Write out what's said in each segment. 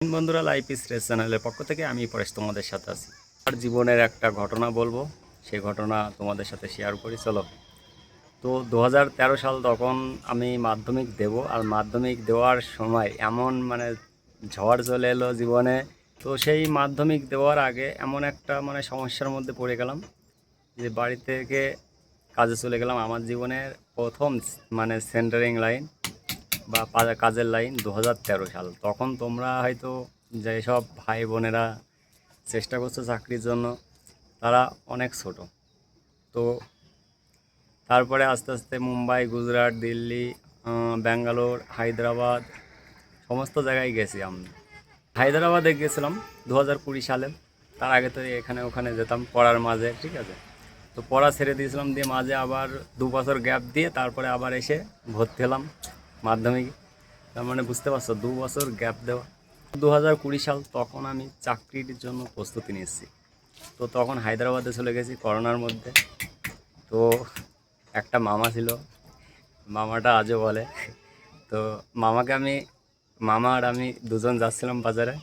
বন্ধুরা, life stress চ্যানেলের পক্ষ থেকে আমি পরেশ তোমাদের সাথে আছি। আর জীবনের একটা ঘটনা বলবো, সেই ঘটনা তোমাদের সাথে শেয়ার করি। চলো। তো 2013 সাল, তখন আমি মাধ্যমিক দেব। আর মাধ্যমিক দেওয়ার সময় এমন ঝড় চলে এলো জীবনে। তো সেই মাধ্যমিক দেওয়ার আগে এমন একটা সমস্যার মধ্যে পড়ে গেলাম যে বাড়ি থেকে কাজে চলে গেলাম। আমার জীবনের প্রথম সেন্টারিং লাইন বা কাজের লাইন 2013 সাল। তখন তোমরা হয়তো যেসব ভাই বোনেরা চেষ্টা করছো চাকরির জন্য, তারা অনেক ছোট। তো তারপরে আস্তে আস্তে মুম্বাই, গুজরাট, দিল্লি, ব্যাঙ্গালোর, হায়দ্রাবাদ, সমস্ত জায়গায় গেছি আমি। হায়দ্রাবাদে গেছিলাম 2020 সালে। তার আগে তো এখানে ওখানে যেতাম পড়ার মাঝে, ঠিক আছে। তো পড়া ছেড়ে দিয়েছিলাম, দিয়ে মাঝে আবার 2 বছর গ্যাপ দিয়ে তারপরে আবার এসে ভর্তি হলাম মাধ্যমিকে। তার বুঝতে পারছো, 2 বছর গ্যাপ দেওয়া। 2020 সাল, তখন আমি চাকরির জন্য প্রস্তুতি নিচ্ছি। তো তখন হায়দ্রাবাদে চলে গেছি করোনার মধ্যে। তো একটা মামা ছিল, মামাটা আজও বলে। তো মামাকে আমি, মামা আর আমি দুজন যাচ্ছিলাম বাজারে।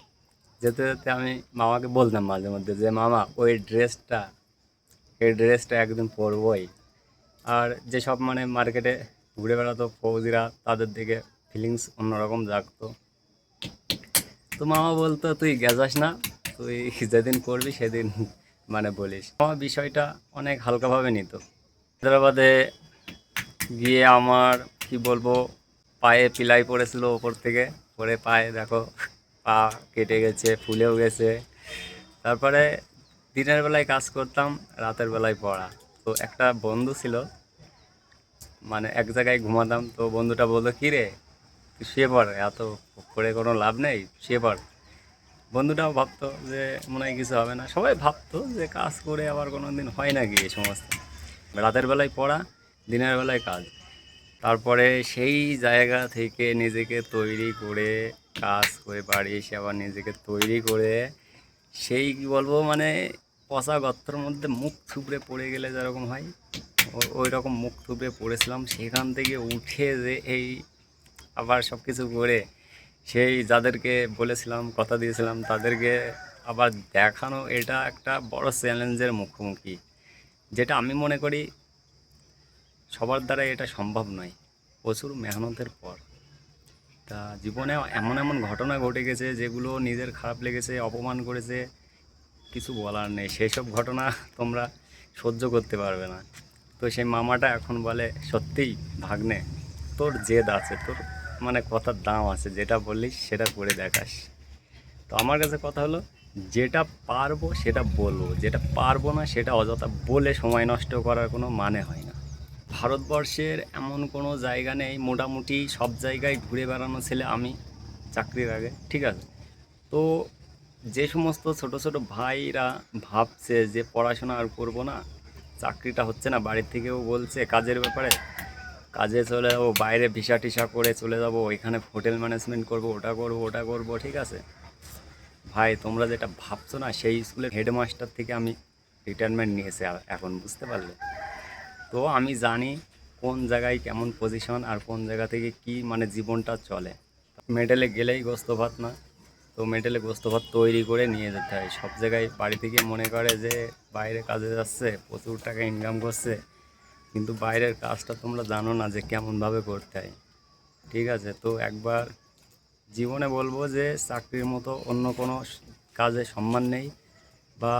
যেতে যেতে আমি মামাকে বলতাম মাঝে মধ্যে যে, মামা এই ড্রেসটা একদিন পরবই। আর যেসব মার্কেটে ঘুরে বেড়াতো ফৌজিরা, তাদের দিকে ফিলিংস অন্যরকম জাগতো। তো মামা বলতো, তুই গেছাস না, তুই যেদিন করবি সেদিন বলিস। আমার বিষয়টা অনেক হালকাভাবে নিত। হায়দ্রাবাদে গিয়ে আমার কি বলবো, পায়ে পিলাই পড়েছিল ওপর থেকে পরে, পায়ে দেখো পা কেটে গেছে, ফুলেও গেছে। তারপরে দিনের বেলায় কাজ করতাম, রাতের বেলায় পড়া। তো একটা বন্ধু ছিল, এক জায়গায় ঘুমাতাম। তো বন্ধুটা বললো, কী রে তুই শুয়ে পড়, এত করে কোনো লাভ নেই, শুয়ে পড়। বন্ধুটাও ভাবতো যে মনে হয় কিছু হবে না। সবাই ভাবতো যে কাজ করে আবার কোনো দিন হয় নাকি এই সমস্ত। রাতের বেলায় পড়া, দিনের বেলায় কাজ। তারপরে সেই জায়গা থেকে নিজেকে তৈরি করে, কাজ করে বাড়ি এসে আবার নিজেকে তৈরি করে, সেই কি বলবো, পচা গর্তের মধ্যে মুখ থুবড়ে পড়ে গেলে যেরকম হয়, ওই রকম মুখ থুবড়ে পড়েছিলাম। সেখান থেকে উঠে যে এই আবার সব কিছু করে, সেই যাদেরকে বলেছিলাম, কথা দিয়েছিলাম, তাদেরকে আবার দেখানো, এটা একটা বড় চ্যালেঞ্জের মুখোমুখি, যেটা আমি মনে করি সবার দ্বারা এটা সম্ভব নয়, প্রচুর মেহনতের পর। তা জীবনে এমন এমন ঘটনা ঘটে গেছে যেগুলো নিজের খারাপ লেগেছে, অপমান করেছে, কিছু বলার নেই। সেই সব ঘটনা তোমরা সহ্য করতে পারবে না। তো সেই মামাটা এখন বলে, সত্যিই ভাগ্নে, তোর জেদ আছে, তোর কথার দাম আছে, যেটা বললিস সেটা করে দেখাস। তো আমার কাছে কথা হলো, যেটা পারবো সেটা বলবো, যেটা পারবো না সেটা অযথা বলে সময় নষ্ট করার কোনো মানে হয় না। ভারতবর্ষের এমন কোনো জায়গা নেই, মোটামুটি সব জায়গায় ঘুরে বেড়ানো ছেলে আমি চাকরির আগে, ঠিক আছে। তো যে সমস্ত ছোট ছোট ভাইরা ভাবছে যে পড়াশোনা আর করবো না, চাকরিটা হচ্ছে না, বাড়ির থেকেও বলছে কাজের ব্যাপারে, কাজে চলে যাবো, বাইরে ভিসা টিসা করে চলে যাবো, ওইখানে হোটেল ম্যানেজমেন্ট করবো, ওটা করবো, ঠিক আছে। ভাই, তোমরা যেটা ভাবছো না, সেই স্কুলের হেডমাস্টার থেকে আমি রিটায়ারমেন্ট নিয়েছি এখন, বুঝতে পারলে। তো আমি জানি কোন জায়গায় কেমন পজিশন, আর কোন জায়গা থেকে কি জীবনটা চলে। মেডেলে গেলেই গোস্ত ভাত না, তো মেডেলে গোস্ত ভাত তৈরি করে নিয়ে যেতে হয়। সব জায়গায় বাড়ি থেকে মনে করে যে বাইরে কাজে যাচ্ছে, প্রচুর টাকা ইনকাম করছে, কিন্তু বাইরের কাজটা তোমরা জানো না যে কেমনভাবে করতে হয়, ঠিক আছে। তো একবার জীবনে বলবো যে চাকরির মতো অন্য কোনো কাজে সম্মান নেই, বা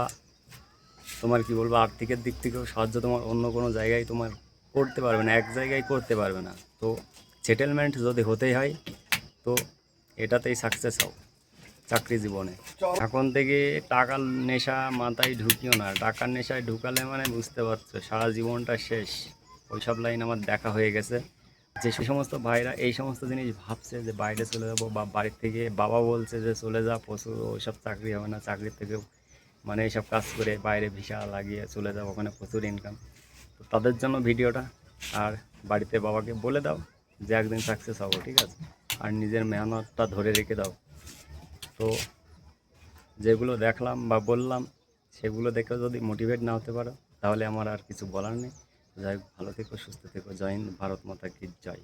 তোমার কি বলবো, আর্থিকের দিক থেকেও সাহায্য তোমার অন্য কোনো জায়গায় তোমার করতে পারবে না, এক জায়গায় করতে পারবে না। তো সেটেলমেন্ট যদি হতেই হয়, তো এটাতেই সাকসেস হও চাকরি জীবনে। এখন থেকে টাকার নেশা মাথায় ঢুকিও না। টাকার নেশায় ঢুকালে বুঝতে পারছো সারা জীবনটা শেষ। ওইসব লাইন আমার দেখা হয়ে গেছে। যে সমস্ত ভাইরা এই সমস্ত জিনিস ভাবছে যে বাইরে চলে যাবো, বা বাড়ির থেকে বাবা বলছে যে চলে যা, প্রচুর ওইসব চাকরি হবে না, চাকরির থেকেও এইসব কাজ করে বাইরে ভিসা লাগিয়ে চলে যাও, ওখানে প্রচুর ইনকাম। তো তাদের জন্য ভিডিওটা। আর বাড়িতে বাবাকে বলে দাও যে একদিন সাকসেস হবো, ঠিক আছে। আর নিজের মেহনতটা ধরে রেখে দাও। তো যেগুলো দেখলাম বা বললাম, সেগুলো দেখেও যদি মোটিভেট না হতে পারো, তাহলে আমার আর কিছু বলার নেই। যাই হোক, ভালো থেকো, সুস্থ থেকো। জয় হিন্দ, ভারত মাতা কি জয়।